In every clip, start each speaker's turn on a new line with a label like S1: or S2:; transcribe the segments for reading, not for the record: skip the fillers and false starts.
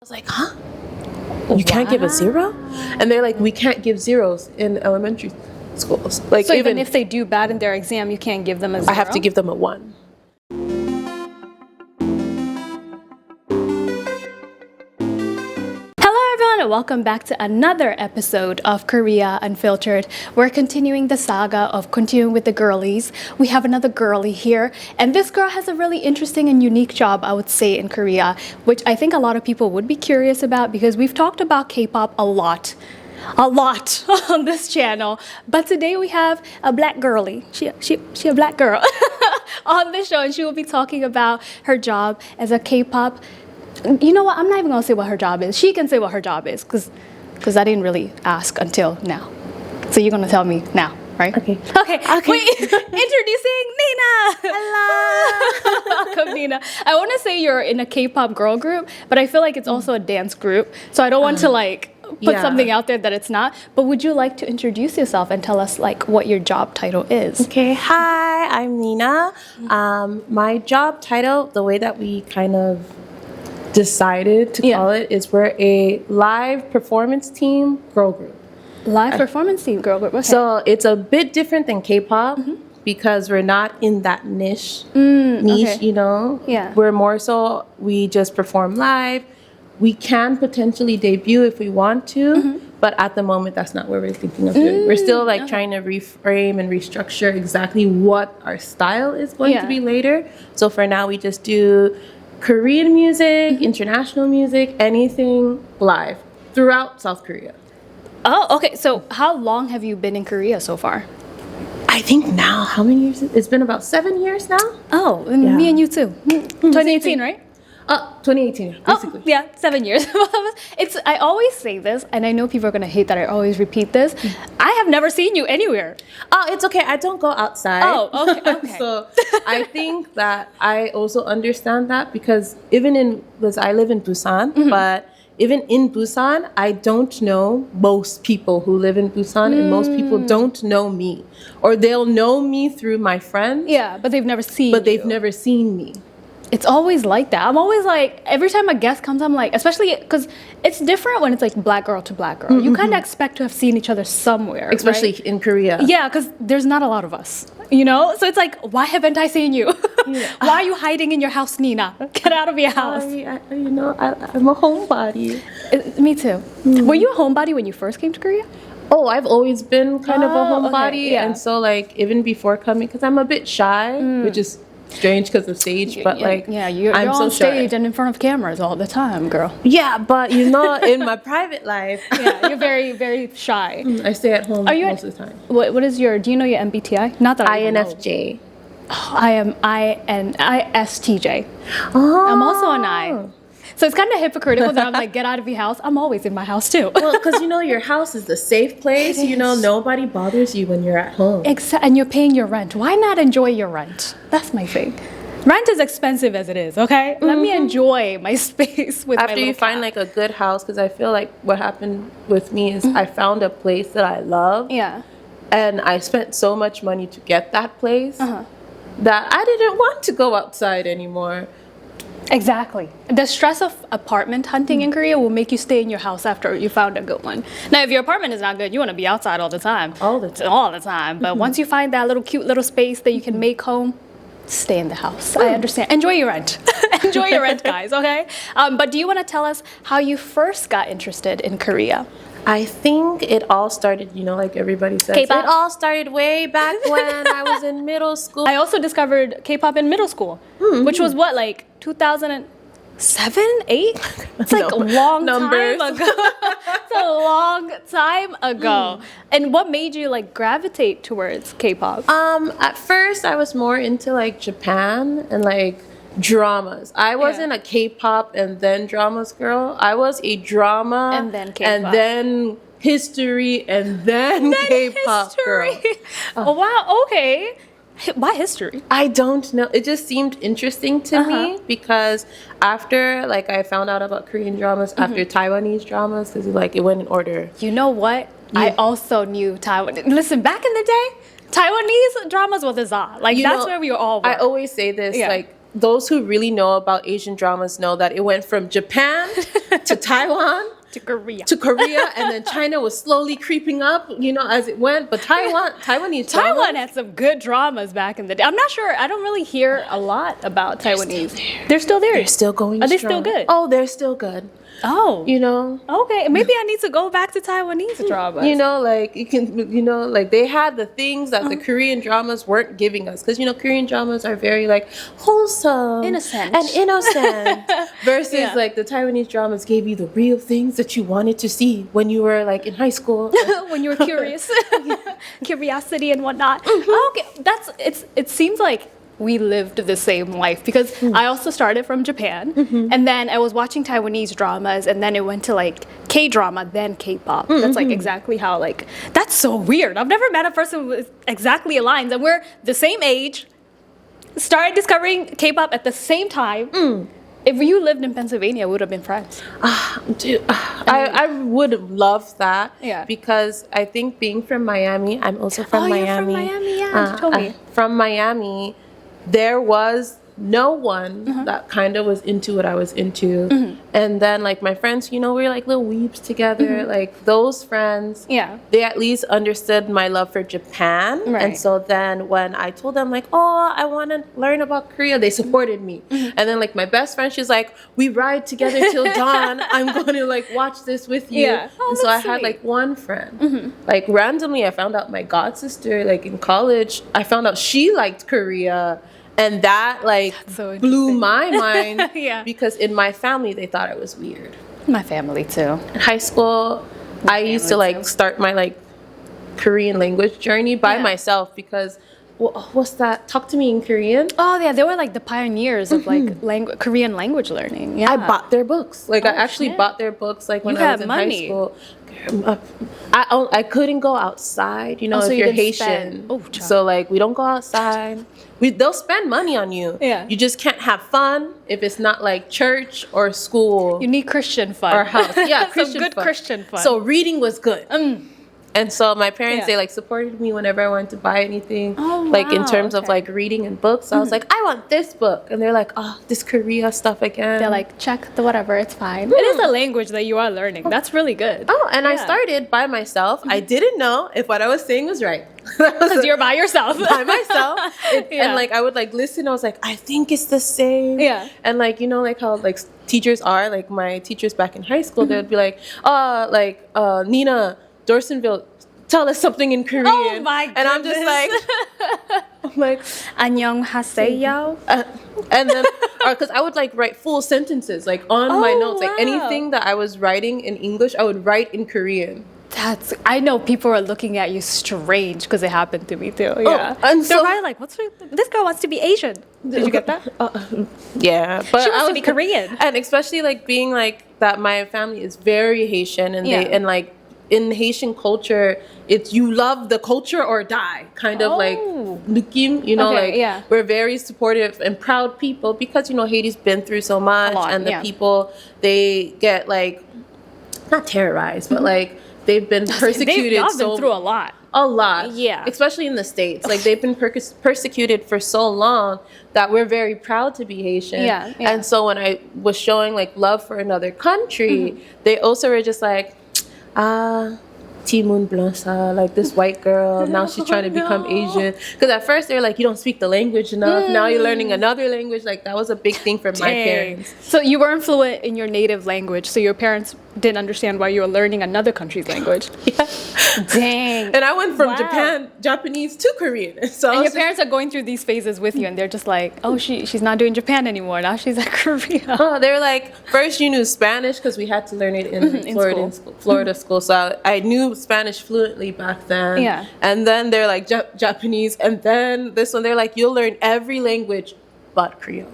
S1: I was like, huh? You can't give a zero? And they're like, we can't give zeros in elementary schools. Like,
S2: so even if they do bad in their exam, you can't give them a zero?
S1: I have to give them a 1.
S2: Hello everyone and welcome back to another episode of Korea Unfiltered. We're continuing the saga of continuing with the girlies. We have another girly here, and this girl has a really interesting and unique job, I would say, in Korea, which I think a lot of people would be curious about because we've talked about K-pop a lot on this channel, but today we have a black girly. She a black girl on this show, and she will be talking about her job as a K-pop. You know what? I'm not even gonna say what her job is. She can say what her job is, because I didn't really ask until now. So you're gonna tell me now, right? Okay. Wait, introducing Nina.
S1: Hello.
S2: Welcome, Nina. I want to say you're in a K-pop girl group, but I feel like it's also a dance group. So I don't want to put something out there that it's not. But would you like to introduce yourself and tell us what your job title is?
S1: Okay. Hi, I'm Nina. My job title, the way that we kind of decided to call it, is we're a live performance team girl group.
S2: Live performance team girl group. Okay.
S1: So it's a bit different than K-pop because we're not in that niche, you know?
S2: Yeah.
S1: We're more so, we just perform live. We can potentially debut if we want to, but at the moment, that's not what we're thinking of doing. We're still trying to reframe and restructure exactly what our style is going to be later. So for now, we just do Korean music, international music, anything live throughout South Korea.
S2: Oh, okay. So how long have you been in Korea so far?
S1: I think now, how many years? It's been about 7 years now.
S2: Oh, me and you too. 2018, right?
S1: 2018, basically.
S2: Oh, yeah, 7 years. I always say this, and I know people are going to hate that I always repeat this. I have never seen you anywhere.
S1: Oh, it's okay. I don't go outside.
S2: Oh, okay.
S1: So I think that I also understand that because I live in Busan, but even in Busan, I don't know most people who live in Busan, and most people don't know me. Or they'll know me through my friends.
S2: Yeah, but they've never seen
S1: But they've never seen me.
S2: It's always like that. I'm always like, every time a guest comes, I'm like, especially because it's different when it's like black girl to black girl. You kind of expect to have seen each other somewhere.
S1: Especially in Korea.
S2: Yeah, because there's not a lot of us, you know? So it's like, why haven't I seen you? Why are you hiding in your house, Nina? Get out of your house.
S1: I'm a homebody.
S2: Me too. Were you a homebody when you first came to Korea?
S1: Oh, I've always been kind of a homebody.
S2: Okay, yeah.
S1: And so even before coming, because I'm a bit shy, which is strange because of stage, but
S2: you're
S1: I'm so
S2: on stage
S1: shy.
S2: and in front of cameras all the time, girl.
S1: Yeah, but in my private life,
S2: you're very, very shy.
S1: I stay at home most of the time.
S2: What is your? Do you know your MBTI? Not that I
S1: INFJ.
S2: Oh, I am ISTJ.
S1: Oh.
S2: I'm also an I. So it's kind of hypocritical that I'm like, get out of your house. I'm always in my house too.
S1: Well, because your house is the safe place. Nobody bothers you when you're at home.
S2: And you're paying your rent. Why not enjoy your rent? That's my thing. Rent is expensive as it is, okay? Let me enjoy my space with
S1: After you find a good house, because I feel like what happened with me is I found a place that I love.
S2: Yeah.
S1: And I spent so much money to get that place that I didn't want to go outside anymore.
S2: Exactly. The stress of apartment hunting in Korea will make you stay in your house after you found a good one. Now, if your apartment is not good, you want to be outside all the time.
S1: All the time.
S2: But once you find that cute little space that you can make home, stay in the house. I understand. Enjoy your rent. Enjoy your rent, guys, okay? But do you want to tell us how you first got interested in Korea?
S1: I think it all started, like everybody says,
S2: K-pop?
S1: it all started way back when I was in middle school.
S2: I also discovered K-pop in middle school, which was 2007, 8? It's a long time ago. It's a long time ago. And what made you gravitate towards K-pop?
S1: At first, I was more into Japan and dramas. I wasn't a K-pop and then dramas girl. I was a drama
S2: and then K-pop.
S1: And then history and then K-pop girl.
S2: Oh wow, okay. Why history?
S1: I don't know. It just seemed interesting to me because after I found out about Korean dramas, after Taiwanese dramas, because it went in order.
S2: You know what? I also knew Taiwan. Listen, back in the day, Taiwanese dramas was a za. That's where we all were.
S1: I always say this, those who really know about Asian dramas know that it went from Japan to Taiwan
S2: To Korea.
S1: to Korea, and then China was slowly creeping up, as it went. But Taiwanese
S2: Taiwan
S1: dramas,
S2: had some good dramas back in the day. I'm not sure. I don't really hear a lot about Taiwanese. They're still there.
S1: they're still going.
S2: Are they
S1: strong.
S2: still good?
S1: Oh, they're still good.
S2: Oh. Okay. Maybe I need to go back to Taiwanese dramas.
S1: Like you can, like they had the things that the Korean dramas weren't giving us, because Korean dramas are very like wholesome,
S2: Innocent.
S1: and innocent, versus
S2: Yeah.
S1: like the Taiwanese dramas gave you the real things that you wanted to see when you were like in high school.
S2: When you were curious. Curiosity and whatnot. Okay. It seems like we lived the same life, because I also started from Japan, and then I was watching Taiwanese dramas, and then it went to like K-drama, then K-pop. That's like exactly how that's so weird. I've never met a person with exactly aligned, and we're the same age, started discovering K-pop at the same time. If you lived in Pennsylvania, we would have been friends.
S1: Dude, I would love that.
S2: Yeah.
S1: Because I think being from Miami, I'm also from
S2: You're
S1: Miami.
S2: from Miami, yeah. You told me.
S1: From Miami, there was no one that kind of was into what I was into. And then like my friends, we were like little weebs together. Like those friends, they at least understood my love for Japan.
S2: Right.
S1: And so then when I told them like, oh, I want to learn about Korea, they supported me. And then like my best friend, she's like, we ride together till dawn. I'm going to like watch this with you.
S2: Yeah. Oh,
S1: and so I
S2: that's
S1: had
S2: sweet.
S1: like one friend. Like randomly I found out my god sister, like in college, I found out she liked Korea. And that like
S2: so
S1: blew my mind.
S2: Yeah.
S1: Because in my family they thought it was weird.
S2: My family too.
S1: In high school, I used to
S2: family
S1: like
S2: too.
S1: start my like Korean language journey by
S2: Yeah.
S1: myself, because what's that? Talk to me in Korean.
S2: Oh yeah, they were like the pioneers of like Korean language learning. Yeah.
S1: I bought their books. Like I actually
S2: shit.
S1: bought their books like when
S2: You
S1: I
S2: had
S1: was in
S2: money.
S1: high school. I couldn't go outside,
S2: so
S1: if
S2: you
S1: you're
S2: didn't
S1: Haitian.
S2: spend. Oh, child.
S1: So like we don't go outside. They'll spend money on you.
S2: Yeah.
S1: You just can't have fun if it's not like church or school
S2: You need Christian fun.
S1: or house. Yeah,
S2: Some
S1: Christian
S2: good
S1: fun.
S2: Christian fun.
S1: So reading was good. And so my parents,
S2: Yeah.
S1: they like supported me whenever I wanted to buy anything.
S2: Oh,
S1: like in
S2: wow,
S1: terms of
S2: okay.
S1: like reading and books. I was like, I want this book. And they're like, oh, this Korea stuff again.
S2: They're like, check the whatever, it's fine. It is a language that you are learning. That's really good.
S1: oh, and I
S2: Yeah.
S1: started by myself. I didn't know if what I was saying was right.
S2: Because you're by yourself.
S1: by myself.
S2: Yeah.
S1: And like I would like listen. I was like, I think it's the same.
S2: Yeah.
S1: And like like how like teachers are, like my teachers back in high school, they would be like, Nina Dorsonville, tell us something in Korean.
S2: Oh my
S1: And I'm just
S2: goodness.
S1: like
S2: 안녕하세요.
S1: and then because I would like write full sentences like on my
S2: Oh,
S1: notes, like
S2: wow.
S1: anything that I was writing in English, I would write in Korean.
S2: I know people are looking at you strange because it happened to me too. Yeah.
S1: and
S2: They're
S1: so-
S2: probably like, this girl wants to be Asian. Did you get that?
S1: Yeah, but
S2: She wants
S1: I
S2: to be Korean.
S1: and especially like being like that. My family is very Haitian, and
S2: Yeah.
S1: they and like in Haitian culture, it's you love the culture or die kind of like
S2: Oh.
S1: 느낌.
S2: Okay,
S1: like
S2: yeah.
S1: we're very supportive and proud people, because Haiti's been through so much,
S2: lot,
S1: and the
S2: yeah.
S1: people, they get like not terrorized, but like they've been persecuted.
S2: Y'all been through a lot.
S1: A lot.
S2: Yeah.
S1: Especially in the States. Like, they've been persecuted for so long that we're very proud to be Haitian.
S2: Yeah, yeah.
S1: And so when I was showing, like, love for another country, they also were just like, Timoon Blanca, like this white girl, now she's trying to become Asian. Because at first they were like, you don't speak the language enough. Now you're learning another language. Like, that was a big thing for my parents.
S2: So you weren't fluent in your native language, so your parents didn't understand why you were learning another country's language.
S1: Yeah.
S2: Dang.
S1: And I went from
S2: Wow.
S1: Japanese to Korean. So I
S2: And
S1: was
S2: your parents are going through these phases with you, and they're just like, oh, she's not doing Japan anymore. Now she's at Korea.
S1: oh, they were like, first you knew Spanish because we had to learn it in Florida school. So I knew Spanish fluently back then.
S2: Yeah.
S1: And then they're like Japanese. And then this one, they're like, you'll learn every language but Creole.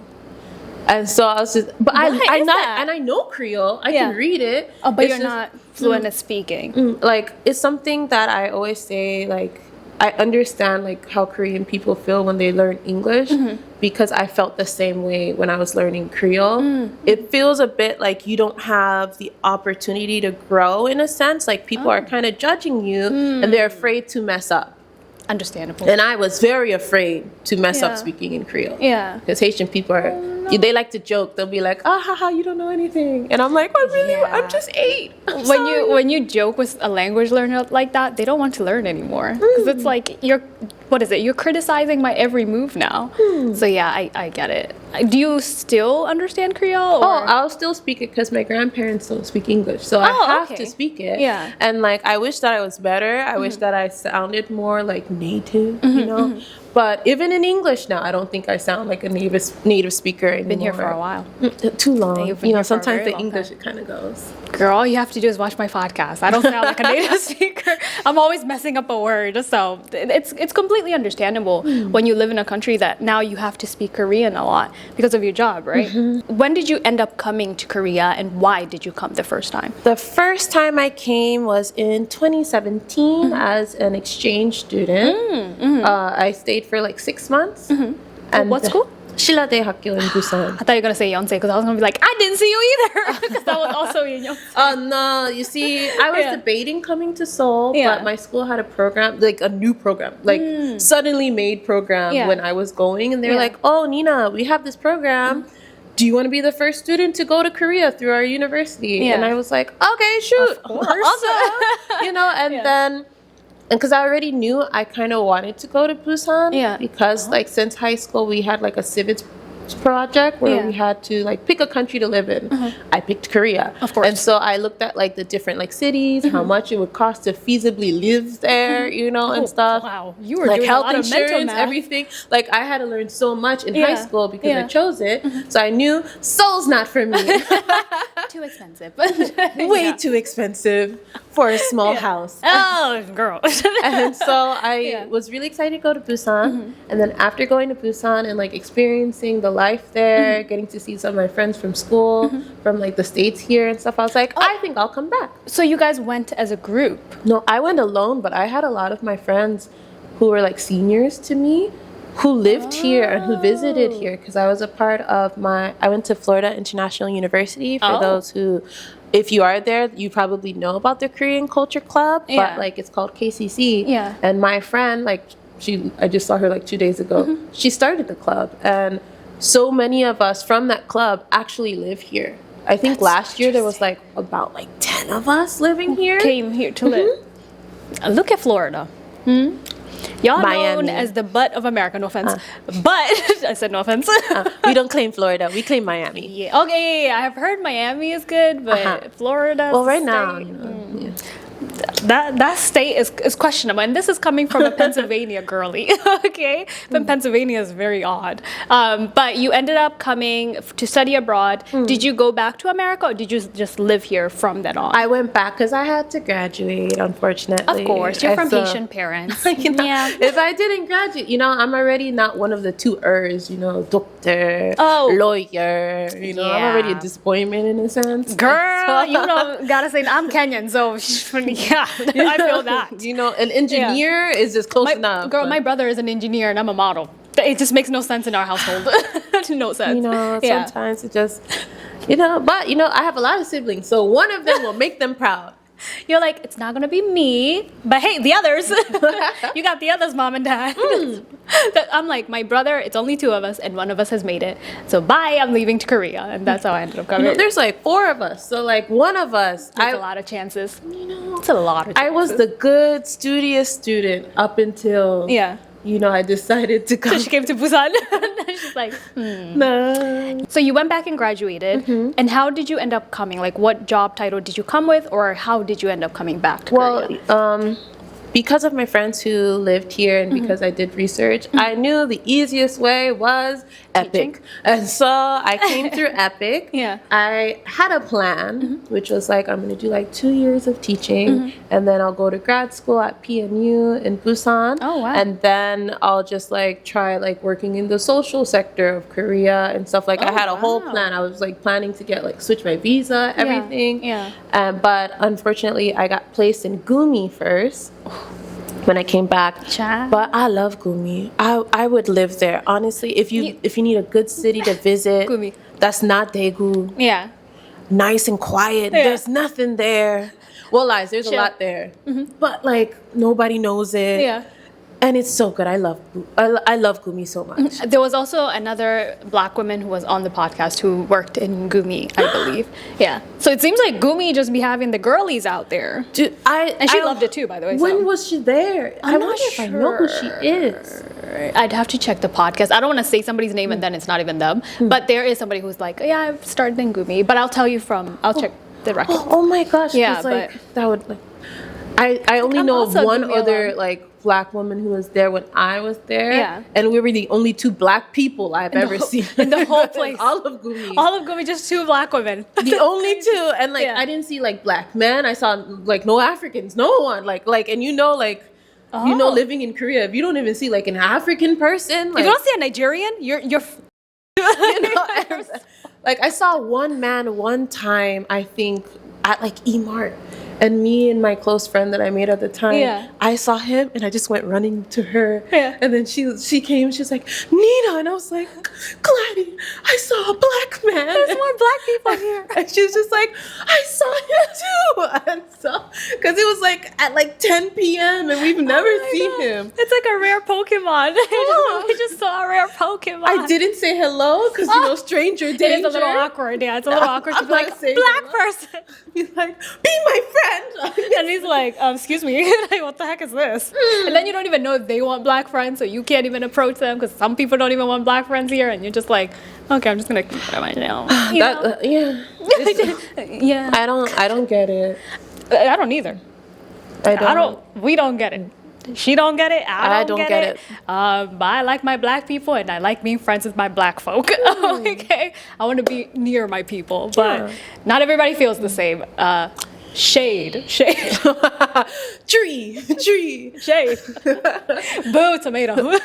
S1: And so I was just, but
S2: Why is that?
S1: and I know Creole. I
S2: Yeah.
S1: can read it.
S2: Oh, but
S1: It's
S2: you're
S1: just-
S2: not fluent at speaking.
S1: like, it's something that I always say, like, I understand like how Korean people feel when they learn English, because I felt the same way when I was learning Creole. It feels a bit like you don't have the opportunity to grow, in a sense. Like, people are kind of judging you and they're afraid to mess up.
S2: Understandable.
S1: And I was very afraid to mess
S2: Yeah.
S1: up speaking in Creole.
S2: Yeah.
S1: Because Haitian people are, they like to joke. They'll be like, "Ah, haha, you don't know anything," and I'm like, I'm just 8.
S2: When you joke with a language learner like that, they don't want to learn anymore because it's like you're criticizing my every move now. So yeah, I get it. Do you still understand Creole?
S1: Oh, I'll still speak it because my grandparents don't speak English, so I have to speak it.
S2: Yeah.
S1: And like, I wish that I was better. I wish that I sounded more like native, you know. But even in English now, I don't think I sound like a native speaker anymore.
S2: Been here for a while.
S1: Too long.
S2: You've been
S1: You know,
S2: here for a
S1: sometimes
S2: very
S1: the
S2: long
S1: English
S2: time.
S1: it kind of goes.
S2: Girl, all you have to do is watch my podcast. I don't sound like a native speaker. I'm always messing up a word. So it's completely understandable when you live in a country that now you have to speak Korean a lot because of your job, right? When did you end up coming to Korea and why did you come the first time?
S1: The first time I came was in 2017 as an exchange student. I stayed for like 6 months. And
S2: what school?
S1: Shilade Hakyo in Busan.
S2: I thought you were going to say Yonsei because I was going to be like, I didn't see you either because that was also in Yonsei.
S1: Oh no, you see, I was debating coming to Seoul, but my school had a program, like a new program, like suddenly made program when I was going, and they're like, "Oh, Nina, we have this program. Do you want to be the first student to go to Korea through our university?" And I was like, "Okay, shoot,
S2: Of course.
S1: I'll go." You know, and then, and because I already knew I kind of wanted to go to Busan, because like since high school we had like a civics project where we had to like pick a country to live in. I picked Korea,
S2: of course,
S1: and so I looked at like the different like cities, how much it would cost to feasibly live there, you know, and stuff.
S2: Wow, you were
S1: like
S2: doing
S1: health
S2: a lot of mental
S1: insurance,
S2: math.
S1: everything. Like I had to learn so much in high school because I chose it. So I knew Seoul's not for me.
S2: Too expensive.
S1: Way too expensive for a small house.
S2: Oh, girl.
S1: And so I was really excited to go to Busan. And then after going to Busan and like experiencing the life there, getting to see some of my friends from school, from like the States here and stuff, I was like, I think I'll come back.
S2: So you guys went as a group?
S1: No, I went alone, but I had a lot of my friends who were like seniors to me who lived here and who visited here because I was a part of I went to Florida International University. For those who, if you are there, you probably know about the Korean Culture Club, but like it's called KCC. And my friend, like I just saw her like 2 days ago. She started the club, and so many of us from that club actually live here. I think last year there was like about like 10 of us living here.
S2: Came here to live. Look at Florida. Y'all known as the butt of America. No offense. But, I said no offense.
S1: We don't claim Florida. We claim Miami.
S2: Yeah. Okay, I have heard Miami is good, but Florida.
S1: Well, right now, you know,
S2: that state is questionable, and this is coming from a Pennsylvania girly. Okay, but Pennsylvania is very odd. But you ended up coming to study abroad. Did you go back to America, or did you just live here from then on?
S1: I went back because I had to graduate, unfortunately.
S2: Of course, you're from Haitian parents.
S1: You know, if I didn't graduate, you know, I'm already not one of the two Ers, you know, doctor, lawyer, you know, I'm already a disappointment in a sense.
S2: Girl, you know, gotta say, I'm Kenyan, so yeah, I feel that.
S1: You know, an engineer is just close enough.
S2: Girl, my brother is an engineer and I'm a model. It just makes no sense in our household. No sense.
S1: You know, sometimes it just, you know, but, you know, I have a lot of siblings, so one of them will make them proud.
S2: You're like, it's not gonna be me, but hey, the others. You got the others, mom and dad. I'm like, my brother, it's only 2 of us, and one of us has made it. So bye, I'm leaving to Korea, and that's how I ended up coming.
S1: You know, there's like 4 of us, so like one of us.
S2: There's a lot of chances. You know, it's a lot of chances.
S1: I was the good, studious student up until you know, I decided to come.
S2: So she came to Busan. She's like,
S1: No.
S2: So you went back and graduated. And how did you end up coming? Like, what job title did you come with, or how did you end up coming back to Korea?
S1: Because of my friends who lived here and because I did research, I knew the easiest way was Epic. And so I came through Epic. I had a plan, which was like, I'm going to do like 2 years of teaching, and then I'll go to grad school at PMU in Busan.
S2: Oh, wow.
S1: And then I'll just like try like working in the social sector of Korea and stuff. Like I had a whole plan. I was like planning to get like switch my visa, everything. But unfortunately, I got placed in Gumi first when I came back. But I love Gumi. I would live there. Honestly, if you need a good city to visit,
S2: Gumi.
S1: That's not Daegu. Nice and quiet. There's nothing there. Well, lies, there's a lot there. But like nobody knows it. And it's so good. I love Gumi so much.
S2: There was also another black woman who was on the podcast who worked in Gumi, I believe. Yeah. So it seems like Gumi just be having the girlies out there.
S1: Dude,
S2: and she loved it too, by the way.
S1: When was she there? I wonder if I know who she is.
S2: I'd have to check the podcast. I don't want to say somebody's name and then it's not even them. But there is somebody who's like, yeah, I've started in Gumi. But I'll tell you I'll check the record.
S1: Oh my gosh.
S2: Yeah,
S1: like, that would like. I only know of one other like black woman who was there when I was there.
S2: Yeah.
S1: And we were the only 2 black people I've ever seen
S2: in the whole place.
S1: All of Gumi.
S2: All of Gumi, just 2 black women.
S1: The only 2. And like I didn't see like black men. I saw like no Africans, no one. Like and you know living in Korea, if you don't even see like an African person, like,
S2: if you don't see a Nigerian, you're
S1: you know, like I saw one man one time, I think at like E-Mart. And me and my close friend that I made at the time, I saw him and I just went running to her.
S2: Yeah.
S1: And then she came, she was like, Nina. And I was like, Gladys, I saw a black man.
S2: There's more black people here.
S1: And she was just like, I saw him too. And so, because it was like at like 10 p.m. and we've never seen him.
S2: It's like a rare Pokemon. We just saw a rare Pokemon.
S1: I didn't say hello because, stranger danger.
S2: It is a little awkward. Yeah, it's a little awkward to be like, black person.
S1: He's like, be my friend.
S2: And he's like, excuse me, like, what the heck is this? And then you don't even know if they want black friends, so you can't even approach them because some people don't even want black friends here, and you're just like, okay, I'm just gonna keep it on myself. Yeah.
S1: I don't get it.
S2: I don't either. We don't get it. She don't get it. I don't get it. But I like my black people, and I like being friends with my black folk. Okay, I want to be near my people, but not everybody feels the same. Shade.
S1: Tree.
S2: Shade. Boo, tomato.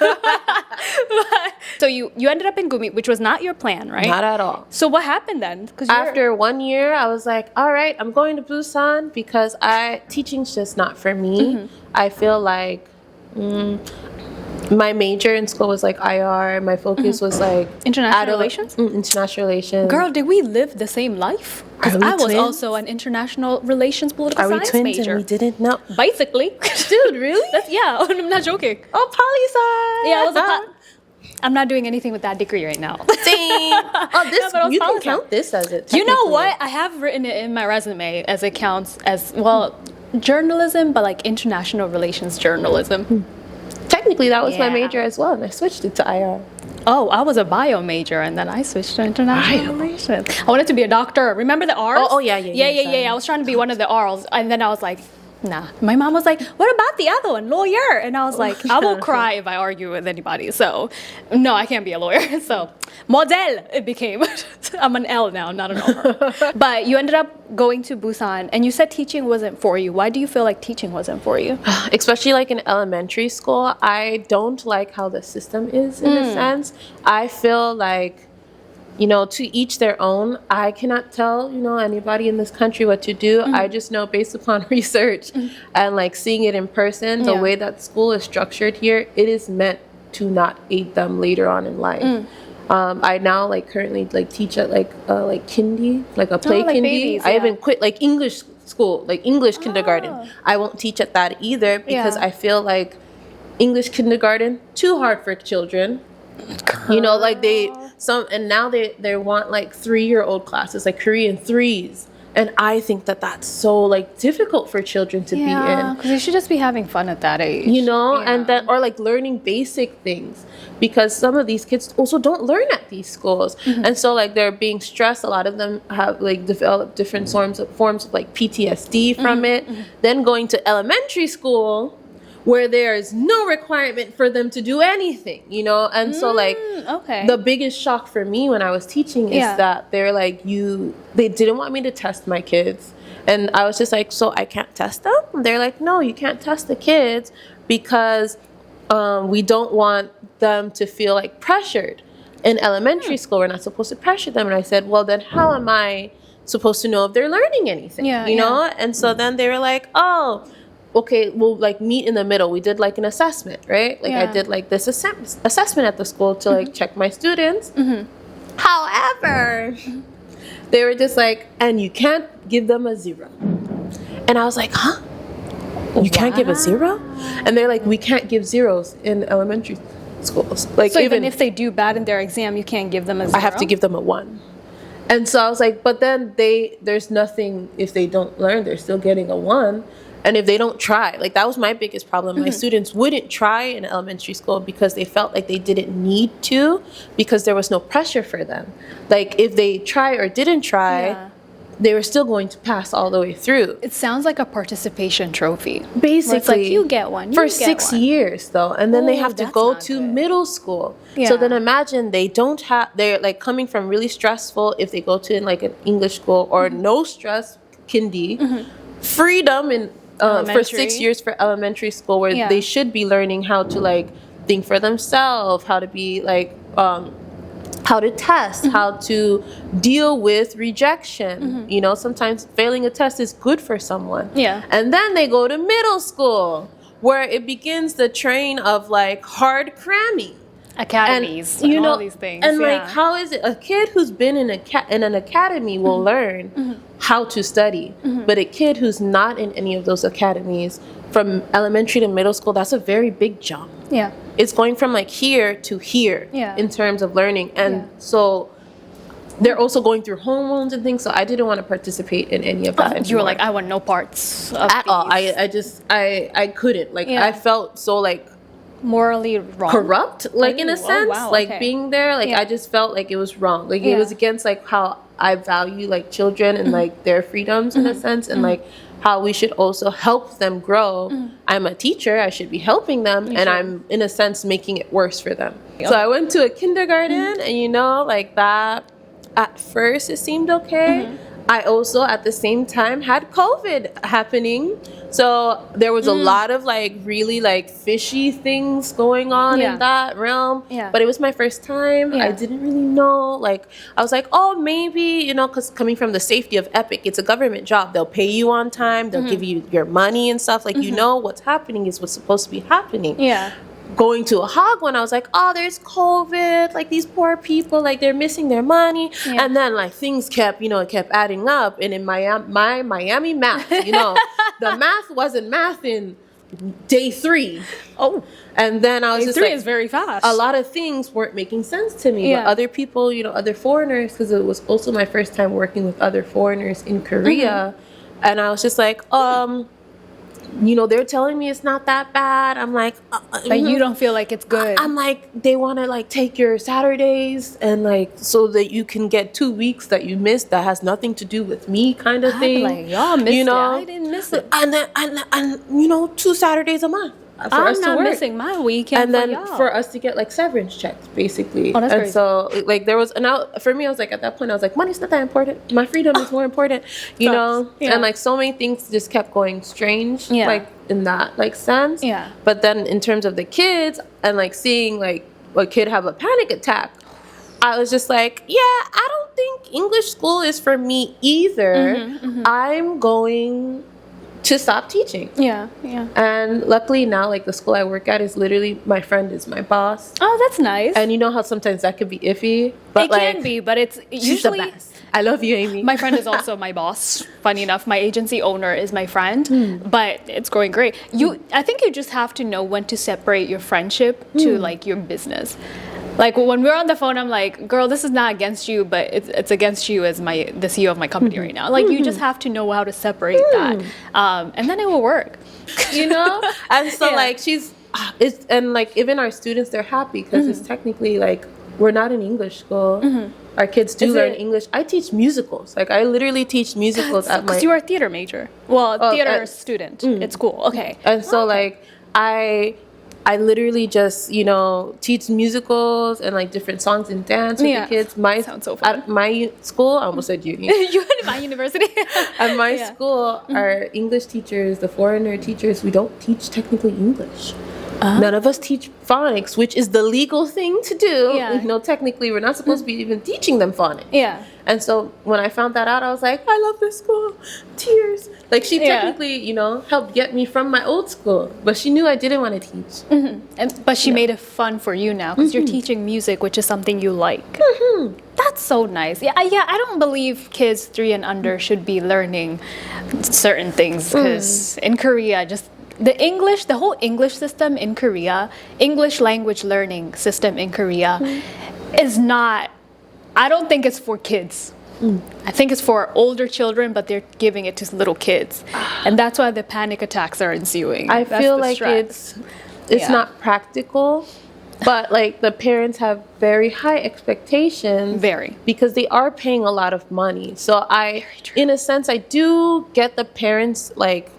S2: So you ended up in Gumi, which was not your plan, right?
S1: Not at all.
S2: So what happened then?
S1: After 1 year, I was like, all right, I'm going to Busan because teaching's just not for me. Mm-hmm. I feel like my major in school was like IR. My focus was like
S2: international relations.
S1: International relations.
S2: Girl, did we live the same life? Because I was also an international relations political science
S1: twins
S2: major.
S1: And we didn't know.
S2: Basically,
S1: dude, really?
S2: I'm not joking.
S1: Oh, poli-sci.
S2: Yeah, it was I'm not doing anything with that degree right now.
S1: Same. You can count this as it.
S2: You know what? I have written it in my resume as it counts as journalism, but like international relations journalism.
S1: Technically, that was my major as well, and I switched it to IR.
S2: Oh, I was a bio major, and then I switched to international relations. I wanted to be a doctor. Remember the R's?
S1: Oh, yeah.
S2: I was trying to be one of the R's, and then I was like, nah. My mom was like, what about the other one, lawyer? And I was like, I will cry if I argue with anybody. So, no, I can't be a lawyer. So, model it became. I'm an L now, not an R. But you ended up going to Busan, and you said teaching wasn't for you. Why do you feel like teaching wasn't for you?
S1: Especially like in elementary school, I don't like how the system is in a sense. I feel like, to each their own. I cannot tell, anybody in this country what to do. I just know based upon research and like seeing it in person, the way that school is structured here, it is meant to not aid them later on in life. I now currently teach at kindy, a play kindy.
S2: Babies,
S1: I even quit English school, English kindergarten. I won't teach at that either because I feel like English kindergarten too hard for children.
S2: Girl.
S1: And now they want 3-year-old classes, Korean 3s. And I think that that's so difficult for children to be in.
S2: Because you should just be having fun at that age.
S1: And then or learning basic things, because some of these kids also don't learn at these schools. And so they're being stressed. A lot of them have developed different forms of PTSD from it. Then going to elementary school, where there's no requirement for them to do anything, and so the biggest shock for me when I was teaching is that they're they didn't want me to test my kids, and I was just so I can't test them? They're like, no, you can't test the kids because we don't want them to feel pressured in elementary school. We're not supposed to pressure them. And I said, well, then how am I supposed to know if they're learning anything? You know? And so then they were like, oh, okay, we'll meet in the middle. We did an assessment, right? I did this assessment at the school to check my students. However, they were just and you can't give them a 0. And I was like, huh? You can't give a 0? And they're like, we can't give zeros in elementary schools. Like,
S2: So even if they do bad in their exam, you can't give them a 0?
S1: I have to give them a 1. And so I was like, but then there's nothing, if they don't learn, they're still getting a 1. And if they don't try, like that was my biggest problem. My students wouldn't try in elementary school because they felt like they didn't need to, because there was no pressure for them. Like if they try or didn't try, they were still going to pass all the way through.
S2: It sounds like a participation trophy.
S1: Basically,
S2: it's like you get one.
S1: For 6 years though, and then they have to go to middle school.
S2: Yeah.
S1: So then imagine they're like coming from really stressful, if they go to like an English school or no stress kindy, freedom in for 6 years for elementary school, where they should be learning how to like think for themselves, how to be like how to test, how to deal with rejection. You know, sometimes failing a test is good for someone.
S2: Yeah.
S1: And then they go to middle school, where it begins the train of like hard cramming.
S2: Academies, and all these things.
S1: And like, how is it a kid who's been in an academy will learn how to study, but a kid who's not in any of those academies, from elementary to middle school, that's a very big jump.
S2: Yeah.
S1: It's going from like here to here in terms of learning. And so they're also going through hormones and things. So I didn't want to participate in any of that.
S2: You were like, I want no parts of
S1: at all. I couldn't. Like I felt so like
S2: morally wrong,
S1: corrupt, like in a sense, like being there, like I just felt like it was wrong, like it was against like how I value like children and like their freedoms in a sense, and like how we should also help them grow. I'm a teacher, I should be helping them, and I'm in a sense making it worse for them. So I went to a kindergarten, and you know, like that at first it seemed okay. I also at the same time had COVID happening. So there was a lot of like really like fishy things going on in that realm. But it was my first time. I didn't really know. Like I was like, oh, maybe, you know, because coming from the safety of Epic, it's a government job. They'll pay you on time. They'll give you your money and stuff. Like, you know, what's happening is what's supposed to be happening. Going to a hog when I was like, oh, there's COVID, like these poor people, like they're missing their money. And then like things kept, you know, it kept adding up. And in my Miami math, you know, the math wasn't math in day 3. And then I was just like,
S2: is very fast.
S1: A lot of things weren't making sense to me. But other people, you know, other foreigners, because it was also my first time working with other foreigners in Korea. And I was just like, you know, they're telling me it's not that bad. I'm like,
S2: but you don't feel like it's good.
S1: I'm like, they want to like take your Saturdays and like so that you can get 2 weeks that you missed that has nothing to do with me, kind of thing.
S2: Like, y'all missed
S1: you know?
S2: it. I didn't miss it.
S1: And then and you know, 2 Saturdays a month.
S2: I'm not missing my weekend.
S1: And then for us to get like severance checks, basically.
S2: That's
S1: and
S2: crazy.
S1: So like there was, and for me, I was like, at that point, I was like, money's not that important. My freedom is more important, you know. And like so many things just kept going strange, like in that like sense. But then in terms of the kids and like seeing like a kid have a panic attack, I was just like, yeah, I don't think English school is for me either. I'm going to stop teaching. And luckily now, like the school I work at is literally, my friend is my boss.
S2: Oh, that's nice.
S1: And you know how sometimes that could be iffy, but
S2: it
S1: like,
S2: can be, but it's
S1: she's the
S2: usually
S1: best. I love you, Amy.
S2: My friend is also my boss. Funny enough, my agency owner is my friend, but it's going great. I think you just have to know when to separate your friendship to like your business. Like when we're on the phone, I'm like, girl, this is not against you, but it's against you as the CEO of my company right now. Like you just have to know how to separate that, and then it will work.
S1: You know? And so like and like even our students, they're happy because it's technically like we're not in English school. Our kids do learn English. I teach musicals. Like I literally teach musicals at my.
S2: Because you are a theater major. Well, theater student at school. Okay.
S1: And so like I literally just, you know, teach musicals and like different songs and dance with the kids.
S2: Sounds so fun.
S1: At my school, I almost said uni.
S2: You at my university?
S1: At my school, our English teachers, the foreigner teachers, we don't teach technically English. None of us teach phonics, which is the legal thing to do. You know, technically, we're not supposed to be even teaching them phonics. And so when I found that out, I was like, I love this school. Tears. Like she technically, you know, helped get me from my old school, but she knew I didn't want to teach.
S2: But she made it fun for you now because you're teaching music, which is something you like. That's so nice. I don't believe kids 3 and under should be learning certain things because in Korea, just the whole English system in Korea, English language learning system in Korea is not, I don't think it's for kids. I think it's for older children, but they're giving it to little kids. And that's why the panic attacks are ensuing.
S1: I
S2: That's
S1: feel
S2: the
S1: like
S2: stress.
S1: it's
S2: Yeah.
S1: not practical, but like the parents have very high expectations.
S2: Very.
S1: Because they are paying a lot of money. So in a sense, I do get the parents like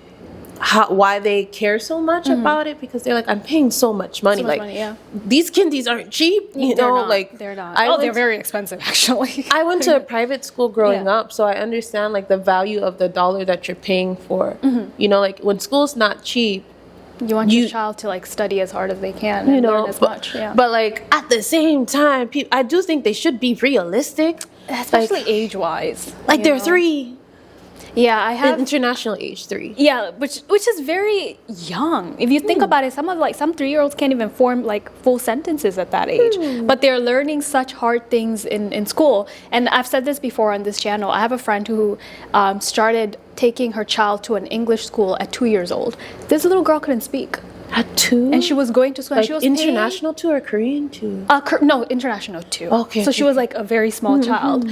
S1: why they care so much about it, because they're like, I'm paying so much money.
S2: So much
S1: like
S2: money, yeah.
S1: these candies aren't cheap, you
S2: They're
S1: know,
S2: not.
S1: like
S2: They're not.
S1: I
S2: They're
S1: went
S2: very expensive actually.
S1: I went to a private school growing
S2: Yeah.
S1: up, so I understand like the value of the dollar that you're paying for. You know, like when school's not cheap,
S2: You want your child to like study as hard as they can and
S1: you know,
S2: learn as much. Yeah.
S1: but like at the same time, I do think they should be realistic,
S2: Especially age-wise.
S1: like
S2: you
S1: they're
S2: know?
S1: 3,
S2: Yeah, I have.
S1: international age 3.
S2: Yeah, which is very young. If you think about it, some 3-year-olds can't even form like full sentences at that age. But they're learning such hard things in school. And I've said this before on this channel. I have a friend who started taking her child to an English school at 2 years old. This little girl couldn't speak.
S1: At 2?
S2: And she was going to school and
S1: like
S2: she was
S1: international 2 or Korean 2?
S2: no, international too.
S1: Okay,
S2: So she was like a very small child.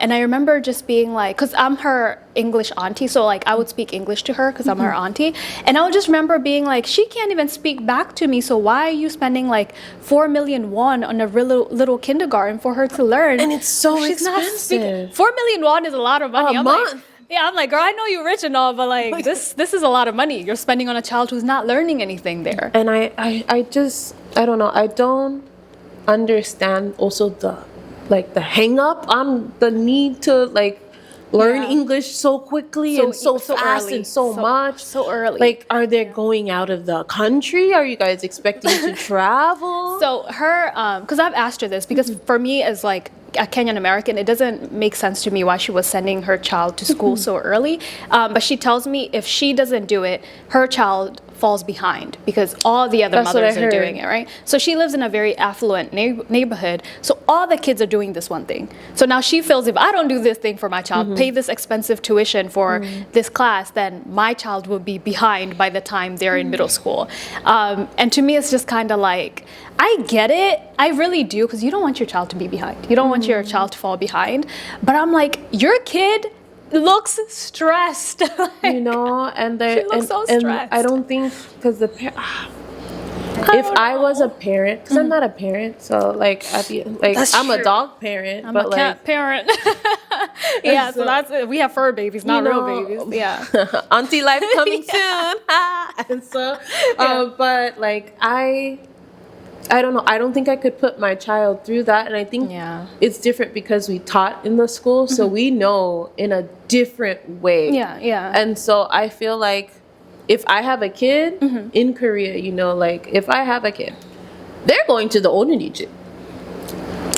S2: And I remember just being like, because I'm her English auntie, so like I would speak English to her because I'm her auntie. And I would just remember being like, she can't even speak back to me. So why are you spending like 4 million won on a little kindergarten for her to learn?
S1: And it's so
S2: She's not
S1: expensive.
S2: 4 million won is a lot of money.
S1: A
S2: I'm
S1: month.
S2: Like, yeah, I'm like, girl, I know you're rich and all, but like this is a lot of money you're spending on a child who's not learning anything there.
S1: And I just, I don't know, I don't understand also the hang up on the need to like learn
S2: Yeah.
S1: English so quickly and so fast
S2: early,
S1: and so much.
S2: so early.
S1: Like, are they going out of the country? Are you guys expecting to travel?
S2: So her, because I've asked her this, because for me as like a Kenyan American, it doesn't make sense to me why she was sending her child to school so early. But she tells me if she doesn't do it, her child falls behind because all the other
S1: That's what I
S2: mothers are
S1: heard.
S2: doing it, right? So she lives in a very affluent neighborhood. So all the kids are doing this one thing. So now she feels if I don't do this thing for my child, pay this expensive tuition for this class, then my child will be behind by the time they're in middle school. And to me, it's just kind of like, I get it. I really do, because you don't want your child to be behind. You don't want your child to fall behind. But I'm like, your kid looks stressed.
S1: You know, and
S2: She looks so
S1: and
S2: stressed.
S1: I don't think because if I was a parent, because I'm not a parent, so like
S2: That's
S1: I'm a
S2: true.
S1: dog parent,
S2: I'm
S1: but
S2: a
S1: like
S2: cat parent. Yeah, so
S1: So-
S2: that's it. We have fur babies, not
S1: you
S2: real
S1: know,
S2: babies. Yeah.
S1: auntie life coming soon. And so, but like I don't know. I don't think I could put my child through that, and I think
S2: Yeah.
S1: it's different because we taught in the school, so we know in a different way.
S2: Yeah, yeah.
S1: And so I feel like if I have a kid in Korea, you know, like if I have a kid, they're going to the Onuniji.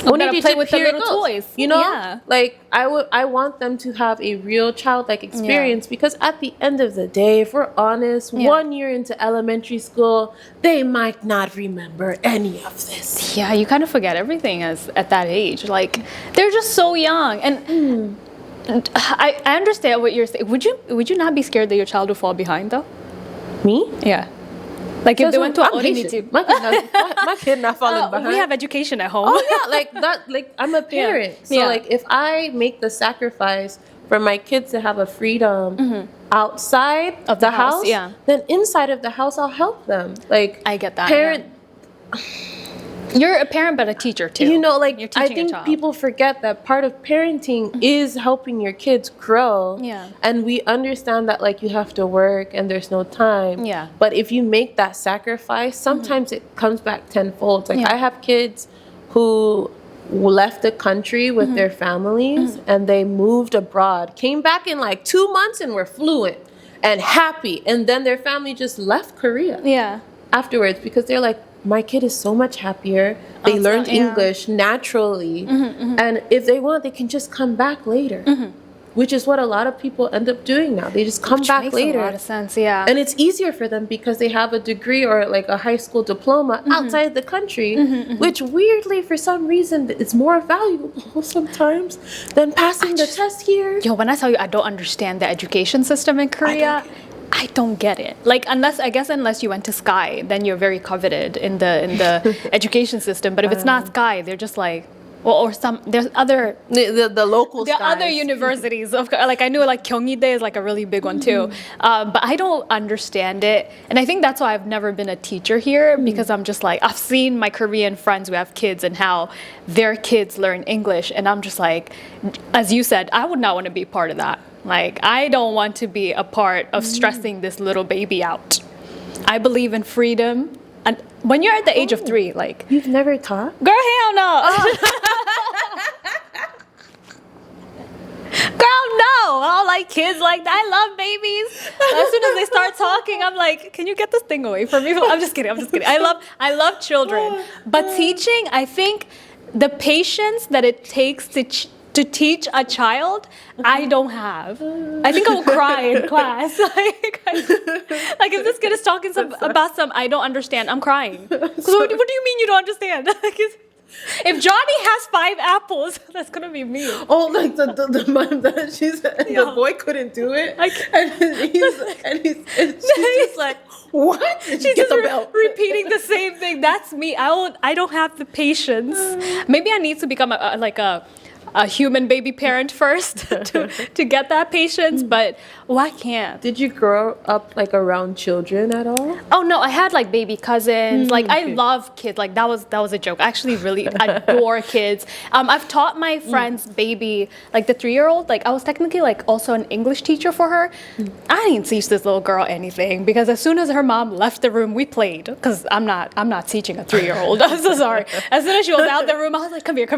S2: Gotta play with the little toys.
S1: You know,
S2: Yeah.
S1: like I want them to have a real childlike experience because at the end of the day, if we're honest,
S2: Yeah.
S1: 1 year into elementary school, they might not remember any of this.
S2: Yeah, you kind of forget everything at that age. Like they're just so young, and I understand what you're saying. Would you not be scared that your child would fall behind though?
S1: Me?
S2: Yeah. Like if they went to
S1: I'm
S2: Oriniti.
S1: Haitian. My kid not falling behind.
S2: We have education at home.
S1: Oh yeah, like that. Like I'm a parent, so
S2: Yeah.
S1: like if I make the sacrifice for my kids to have a freedom outside
S2: Of the house, yeah.
S1: then inside of the house I'll help them. Like
S2: I get that,
S1: parent.
S2: You're a parent, but a teacher too.
S1: You know, like
S2: You're
S1: I
S2: teaching a
S1: think
S2: child.
S1: people forget that part of parenting is helping your kids grow.
S2: Yeah.
S1: And we understand that like you have to work and there's no time.
S2: Yeah.
S1: But if you make that sacrifice, sometimes it comes back tenfold. Like
S2: Yeah.
S1: I have kids who left the country with their families and they moved abroad, came back in like 2 months and were fluent and happy. And then their family just left Korea
S2: Yeah.
S1: afterwards because they're like, my kid is so much happier. They
S2: so-
S1: learned
S2: yeah.
S1: English naturally. And if they want, they can just come back later. Which is what a lot of people end up doing now. They just come
S2: Which
S1: back
S2: makes
S1: later.
S2: a lot of sense. Yeah.
S1: And it's easier for them because they have a degree or like a high school diploma outside the country, which weirdly, for some reason, is more valuable sometimes than passing the test here.
S2: Yo, when I tell you I don't understand the education system in Korea, I don't get it. Like, unless you went to Sky, then you're very coveted in the education system. But if it's not Sky, they're just like, well, or there's other
S1: the local
S2: there are other
S1: skies.
S2: universities of like I knew like Gyeonggi is like a really big one too, but I don't understand it, and I think that's why I've never been a teacher here because I'm just like I've seen my Korean friends who have kids and how their kids learn English, and I'm just like, as you said, I would not want to be part of that. Like I don't want to be a part of stressing this little baby out. I believe in freedom. And when you're at the age of 3, like...
S1: You've never taught?
S2: Girl, hell no! Girl, no! I don't like kids like that. I love babies. As soon as they start talking, I'm like, can you get this thing away from me? I'm just kidding. I love children. But teaching, I think the patience that it takes to teach a child, I don't have. I think I will cry in class. Like if this kid is talking about some I don't understand, I'm crying. What do you mean you don't understand? If Johnny has 5 apples, that's gonna be me.
S1: Oh, like the mom that the boy couldn't do it, and she's just like, what?
S2: She's just repeating the same thing. That's me. I don't have the patience. Maybe I need to become a human baby parent first to get that patience, but I can't.
S1: Did you grow up like around children at all?
S2: Oh no, I had like baby cousins. Like I love kids. Like that was a joke. I actually really adore kids. I've taught my friend's baby, like the 3-year-old. Like I was technically like also an English teacher for her. I didn't teach this little girl anything because as soon as her mom left the room, we played. Because I'm not teaching a 3-year-old. I'm so sorry. As soon as she was out the room, I was like, come here.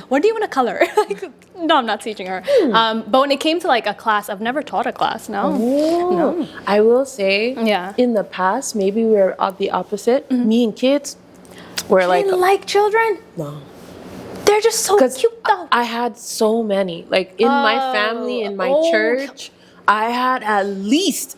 S2: What do you want to color? Like, no, I'm not teaching her. But when it came to like a class, I've never taught a class. No.
S1: I will say,
S2: Yeah.
S1: in the past, maybe we were the opposite. Me and kids were
S2: like children.
S1: no.
S2: They're just so cute though.
S1: I had so many. Like in my family, in my church, I had at least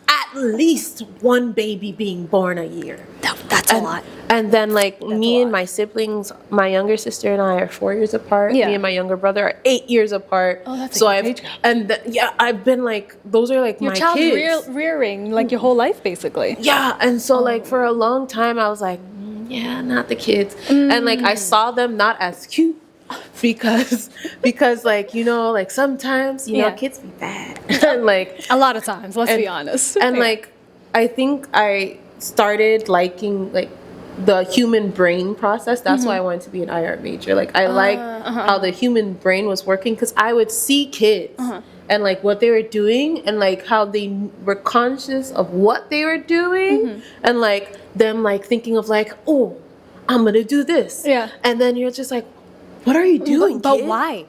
S1: one baby being born a year.
S2: That's a lot.
S1: And then me and my siblings, my younger sister and I are 4 years apart.
S2: Yeah.
S1: Me and my younger brother are 8 years apart.
S2: Oh, that's
S1: so
S2: a huge age gap.
S1: I've been like, those are like
S2: Your
S1: my
S2: child
S1: kids.
S2: rearing like your whole life basically.
S1: Yeah, and so like for a long time I was like, yeah, not the kids. And like I saw them not as cute because like, you know, like sometimes, you know, kids be bad. And like
S2: A lot of times, let's be honest.
S1: And like I think I started liking like the human brain process. That's why I wanted to be an IR major. Like I liked how the human brain was working because I would see kids and like what they were doing and like how they were conscious of what they were doing and like them like thinking of like, oh, I'm gonna do this.
S2: Yeah.
S1: And then you're just like, what are you doing,
S2: But
S1: kid?
S2: why?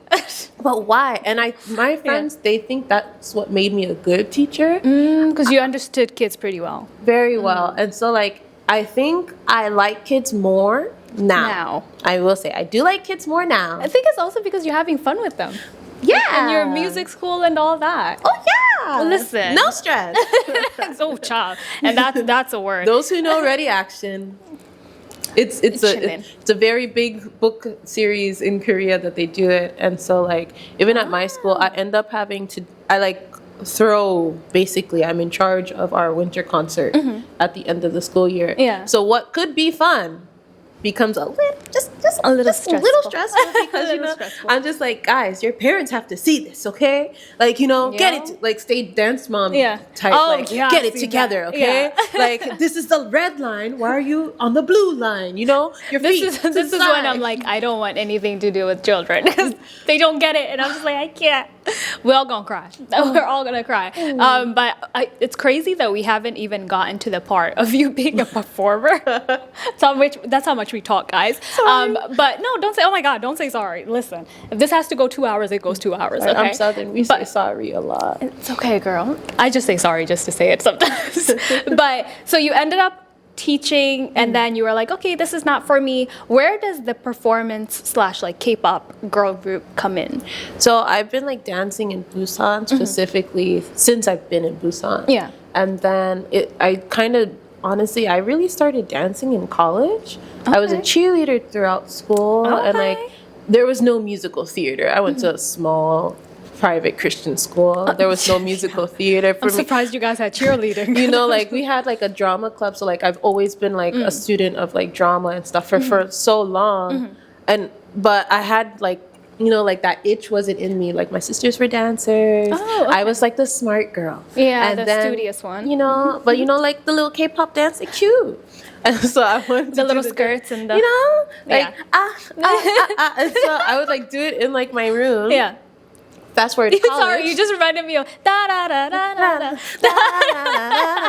S1: But why? And my friends, they think that's what made me a good teacher.
S2: Because you understood kids pretty well.
S1: Very well. And so like I think I like kids more now. I will say I do like kids more now.
S2: I think it's also because you're having fun with them.
S1: Yeah.
S2: And your music school and all that.
S1: Oh yeah.
S2: Listen.
S1: No stress.
S2: Oh, child. And that's a word.
S1: Those who know Ready Action. It's a very big book series in Korea that they do it, and so like even at my school, I end up having to basically I'm in charge of our winter concert at the end of the school year.
S2: Yeah.
S1: So what could be fun becomes a little stressful because you know
S2: stressful.
S1: I'm just like, guys, your parents have to see this, okay? Like, you know, get it like stay dance mom type, get it together, okay? Like this is the red line. Why are you on the blue line? You know, your feet.
S2: This is when I'm like, I don't want anything to do with children because they don't get it, and I'm just like, I can't. We're all gonna cry. We're all gonna cry. But it's crazy that we haven't even gotten to the part of you being a performer. That's how much we talk, guys. But no, don't say, oh my God, don't say sorry. Listen, if this has to go 2 hours, it goes 2 hours. Okay?
S1: I'm Southern. We say sorry a lot.
S2: It's okay, girl. I just say sorry just to say it sometimes. But so you ended up teaching and then you were like, okay, this is not for me. Where does the performance / like K-pop girl group come in?
S1: So I've been like dancing in Busan specifically since I've been in Busan.
S2: Yeah.
S1: And then honestly, I really started dancing in college. I was a cheerleader throughout school and like there was no musical theater. I went to a small private Christian school. There was no musical theater for
S2: I'm surprised you guys had cheerleading.
S1: You know, like we had like a drama club, so like I've always been like a student of like drama and stuff for so long, but I had like, you know, like that itch wasn't in me. Like my sisters were dancers.
S2: Oh, okay.
S1: I was like the smart girl.
S2: Yeah,
S1: and
S2: the studious one.
S1: You know, but you know, like the little K-pop dance, they're cute. And so I went
S2: The little skirts and the...
S1: you know, like
S2: Yeah.
S1: and so I would like do it in like my room.
S2: Yeah.
S1: Fast forward to college.
S2: Sorry, you just reminded me of da da da da da da.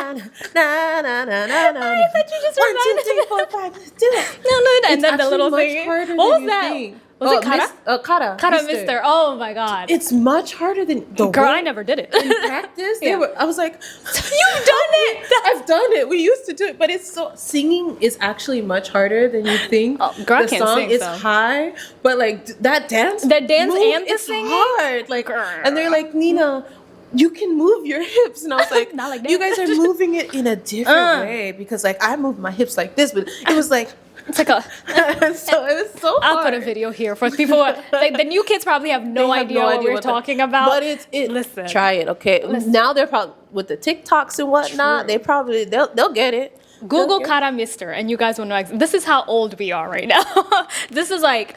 S2: I thought you just reminded me.
S1: 1, 2, 3, 4, 5. Let's do it.
S2: No, and
S1: It's
S2: then the little
S1: actually
S2: thing.
S1: much harder
S2: What
S1: than
S2: was
S1: you
S2: that?
S1: think.
S2: Was it kara?
S1: Kara.
S2: Kara Mister. Oh my god.
S1: It's much harder than the
S2: Girl,
S1: way
S2: I never did it.
S1: in practice. I was like,
S2: You've done it.
S1: I've done it. We used to do it, but it's so singing is actually much harder than you think.
S2: Oh, girl, I
S1: the
S2: can't
S1: song
S2: sing,
S1: is
S2: so.
S1: high, but like that dance,
S2: move and the
S1: it's
S2: singing?
S1: hard. Like, and they're like, Nina, you can move your hips, and I was like,
S2: Not like
S1: you
S2: that.
S1: guys are moving it in a different way because like I move my hips like this, but it was like.
S2: It's like a...
S1: So it was so
S2: I'll
S1: hard.
S2: put a video here for people. Like the new kids probably have no
S1: They have
S2: idea what we're talking about.
S1: But it.
S2: Listen.
S1: Try it, okay? Now they're probably with the TikToks and whatnot.
S2: True.
S1: They'll get it.
S2: Google Kara Mister and you guys will know. This is how old we are right now. This is like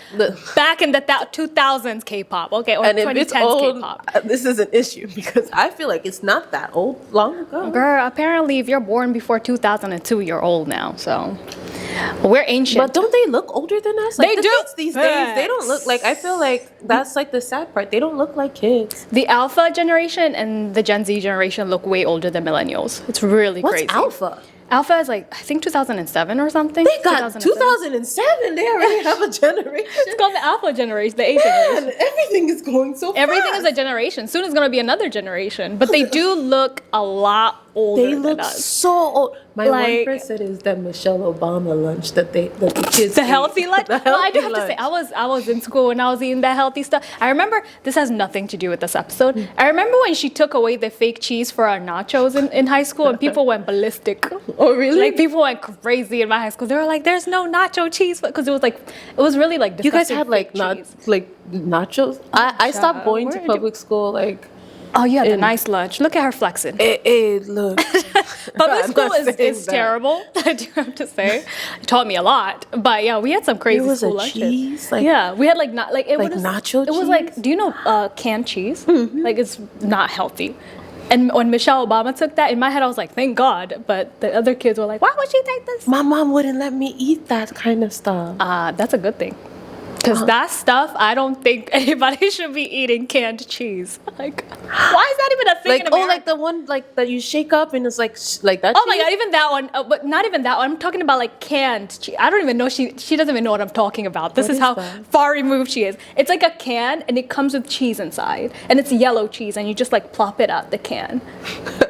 S2: back in the 2000s K-pop, okay, or
S1: And if
S2: 2010s
S1: it's old,
S2: K-pop.
S1: this is an issue because I feel like it's not that old long ago.
S2: Girl, apparently if you're born before 2002, you're old now. So we're ancient.
S1: But don't they look older than us? Like
S2: They
S1: the
S2: do.
S1: kids these days, they don't look like. I feel like that's like the sad part. They don't look like kids.
S2: The Alpha generation and the Gen Z generation look way older than millennials. It's really
S1: What's
S2: crazy.
S1: Alpha?
S2: Alpha is like, I think 2007 or something.
S1: They got 2007. They already have a generation.
S2: It's called the Alpha generation, the A generation.
S1: Man, everything is going so fast.
S2: Everything is a generation. Soon it's going to be another generation. But they do look a lot older
S1: They
S2: than
S1: look
S2: us.
S1: so old. My one
S2: Like-
S1: friend said is that Michelle Obama lunch that the kids
S2: The
S1: eat.
S2: healthy lunch?
S1: The
S2: Well, I do
S1: healthy
S2: have to say,
S1: lunch.
S2: I was in school and I was eating that healthy stuff. I remember, this has nothing to do with this episode. I remember when she took away the fake cheese for our nachos in high school and people went ballistic.
S1: Oh, really?
S2: Like people went crazy in my high school. They were like, "There's no nacho cheese," because it was really like
S1: You guys
S2: disgusting
S1: had like
S2: fake cheese.
S1: like nachos. I stopped going to
S2: Where did-
S1: public school like.
S2: Oh, you had a nice lunch. Look at her flexing.
S1: Hey, look.
S2: Public
S1: I'm
S2: school
S1: not
S2: is
S1: saying that.
S2: terrible. I do have to say, it taught me a lot. But yeah, we had some crazy
S1: There was
S2: school
S1: a
S2: lunches.
S1: cheese, like-
S2: yeah, we had like not like it
S1: Like
S2: was
S1: nacho
S2: It was
S1: cheese?
S2: like, do you know canned cheese? Like it's not healthy. And when Michelle Obama took that, in my head I was like, thank God. But the other kids were like, why would she take this?
S1: My mom wouldn't let me eat that kind of stuff.
S2: That's a good thing. Because that stuff, I don't think anybody should be eating canned cheese. Like, why is that even a thing
S1: Like
S2: in America?
S1: like the one like that you shake up and it's like that.
S2: Oh my
S1: cheese?
S2: god, even that one, but not even that one. I'm talking about like canned cheese. I don't even know, she doesn't even know what I'm talking about. This
S1: What
S2: is
S1: is
S2: how
S1: that?
S2: far removed she is. It's like a can and it comes with cheese inside. And it's yellow cheese and you just like plop it out the can.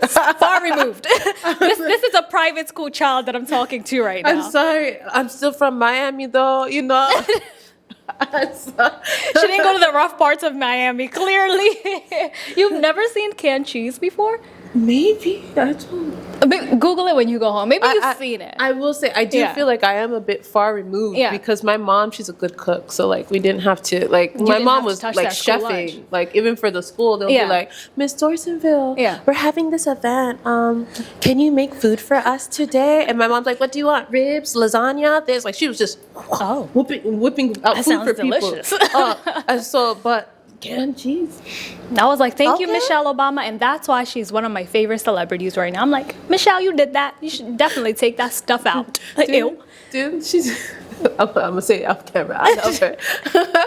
S2: It's far removed. this is a private school child that I'm talking to right now.
S1: I'm sorry. I'm still from Miami though. You know.
S2: She didn't go to the rough parts of Miami, clearly. You've never seen canned cheese before?
S1: Maybe I don't.
S2: Google it when you go home. Maybe you've seen it.
S1: I will say I do
S2: Yeah.
S1: feel like I am a bit far removed
S2: Yeah.
S1: because my mom, she's a good cook, so like we didn't have to like my
S2: didn't
S1: mom
S2: have to
S1: was
S2: touch
S1: like
S2: that school
S1: chefing,
S2: lunch.
S1: like even for the school they'll
S2: Yeah.
S1: be like, Miss Dorsonville,
S2: Yeah.
S1: we're having this event. Can you make food for us today? And my mom's like, what do you want? Ribs, lasagna? There's like she was just whipping out
S2: That
S1: food
S2: sounds
S1: for people.
S2: delicious.
S1: And so but canned cheese.
S2: I was like, thank you,
S1: Okay.
S2: Michelle Obama. And that's why she's one of my favorite celebrities right now. I'm like, Michelle, you did that. You should definitely take that stuff out. Like, ew.
S1: Dude, she's I'm gonna say it off camera. I love her.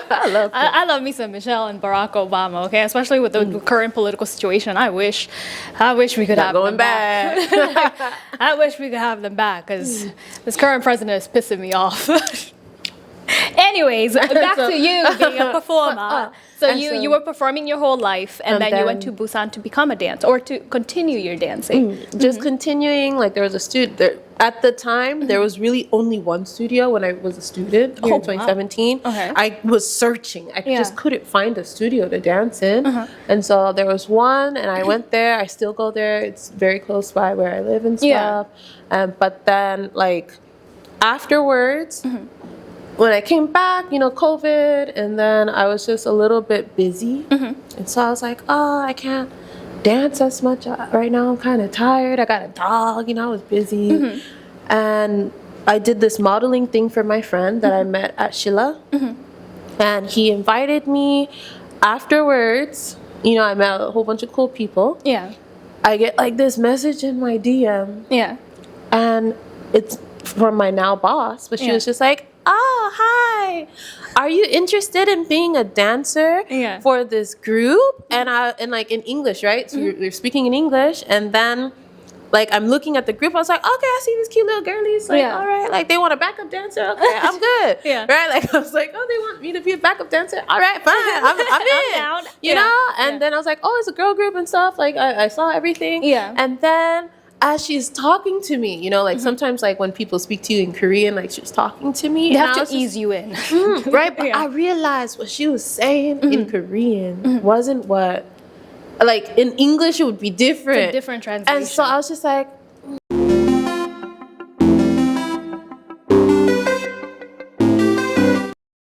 S1: I love her.
S2: I love me some Michelle and Barack Obama, okay? Especially with the current political situation. I wish we could have
S1: Not going
S2: them back.
S1: back.
S2: I wish we could have them back because this current president is pissing me off. Anyways, back to you being a performer. So
S1: and
S2: you were performing your whole life, and then you went to Busan to become a dancer or to continue your dancing.
S1: Just continuing, like there was a student there at the time. There was really only one studio when I was a student here in
S2: Oh, wow.
S1: 2017.
S2: Okay.
S1: I was searching. I
S2: Yeah.
S1: just couldn't find a studio to dance in, and so there was one, and I went there. I still go there. It's very close by where I live and
S2: Yeah.
S1: stuff. But then like afterwards. when I came back, COVID, and then I was just a little bit busy. And so I was like, oh, I can't dance as much right now. I'm kind of tired. I got a dog, I was busy. And I did this modeling thing for my friend that I met at Sheila. And he invited me afterwards. I met a whole bunch of cool people.
S2: Yeah.
S1: I get like this message in my DM.
S2: Yeah.
S1: And it's from my now boss, but she was just like, oh, hi. Are you interested in being a dancer for this group? And like in English, right? So you're speaking in English, and then like I'm looking at the group. I was like, okay, I see these cute little girlies. Like, all right, like they want a backup dancer. Okay, I'm good. Right? Like I was like, oh, they want me to be a backup dancer. All right, fine. I'm in.
S2: down.
S1: You know? And then I was like, oh, it's a girl group and stuff. Like I saw everything.
S2: Yeah.
S1: And then as she's talking to me, like sometimes like when people speak to you in Korean, like she's talking to me.
S2: They have to ease you in.
S1: Right? But I realized what she was saying in Korean wasn't what, like in English it would be different.
S2: It's a different translation.
S1: And so I was just like,